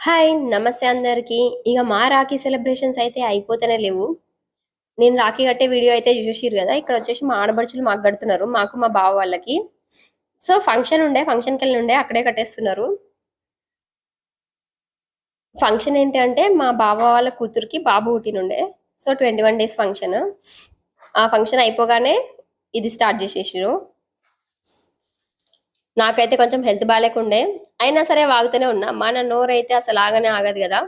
Hi! నమస్తే అందరికి. ఇగ మా రాఖీ సెలబ్రేషన్స్ అయితే అయిపోతేనే లేవు. నేను రాఖీ కట్టే వీడియో అయితే చూసిర్రు గదా! ఇక్కడొచ్చేసి మా ఆడపడుచులు మాకు కడుతున్నారు. మాకు మా బావ వాళ్ళకి. సో, ఫంక్షన్‌కెళ్ళుండే అక్కడే కట్టేస్తున్నారు. ఫంక్షన్ ఏంటి అంటే మా బావ వాళ్ళ కూతురికి బాబు పుట్టినుండే. So, 21 days function. ఆ ఫంక్షన్ అయిపోగానే ఇది స్టార్ట్ చేసేసిర్రు. నాకైతే కొంచెం హెల్త్ బాలేకుండే. అయినా సరే వాగుతూనే ఉన్నా. మన నోరైతే అసలు ఆగనే ఆగదు గదా!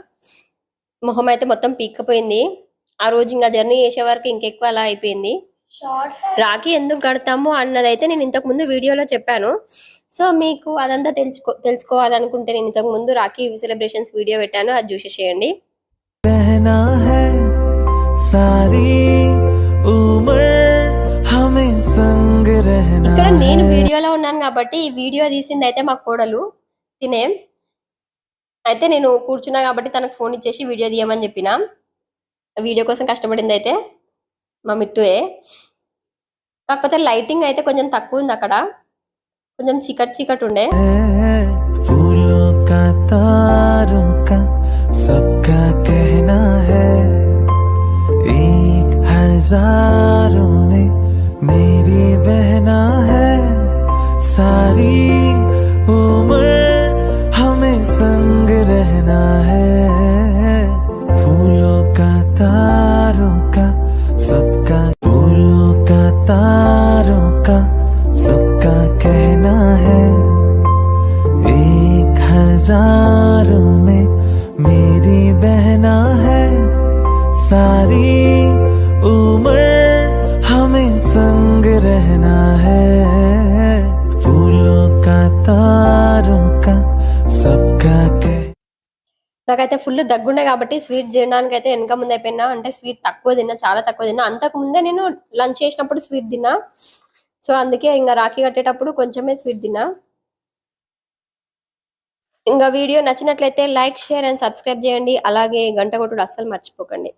మొహం అయితే మొత్తం పీక్కపోయింది. ఆ రోజు ఇంక జర్నీ చేసే వరకు ఇంకెక్కువ అలా అయిపోయింది. రాఖీ ఎందుకు కడతాము అన్నదైతే నేను ఇంతకు ముందు వీడియోలో చెప్పాను. సో, మీకు అదంతా తెలుసుకోవాలనుకుంటే నేను ఇంతకు ముందు రాఖీ సెలబ్రేషన్స్ వీడియో పెట్టాను. అది చూసేసేయండి. रहना है सारी उम्र हमें संग रहना ఇక్కడ నేను వీడియోలో ఉన్నాను కాబట్టి ఈ వీడియో తీసింది అయితే మా కోడలు తినే. అయితే నేను కూర్చున్నా కాబట్టి తనకు ఫోన్ ఇచ్చేసి వీడియో తీయమని చెప్పిన. వీడియో కోసం కష్టపడింది అయితే మా మిట్టుయే. కాకపోతే లైటింగ్ అయితే కొంచెం తక్కువ ఉంది అక్కడ. కొంచెం చీకటి ఉండే. फूलों का तारों का सबका कहना है एक हजारों में मेरी बहना है सारी उम्र हमें संग रहना है फूलों का तारों का सबका फूलों का तारों का सबका कहना है एक हजारों में मेरी बहना है सारी उम्र हमें संग रहना है फूलों का तारों का सबका कह నాకైతే ఫుల్ దగ్గుండే కాబట్టి స్వీట్ తినడానికి అయితే వెనక ముందు అయిపోయినా. అంటే స్వీట్ తక్కువ తిన్నా, చాలా తక్కువ తిన్నా. అంతకు ముందే నేను లంచ్ చేసినప్పుడు స్వీట్ తిన్నా. సో, అందుకే ఇంకా రాఖీ కట్టేటప్పుడు కొంచెమే స్వీట్ తిన్నా. ఇంకా వీడియో నచ్చినట్లయితే లైక్, షేర్ అండ్ సబ్స్క్రైబ్ చేయండి. అలాగే గంట కొట్టుడు అస్సలు మర్చిపోకండి.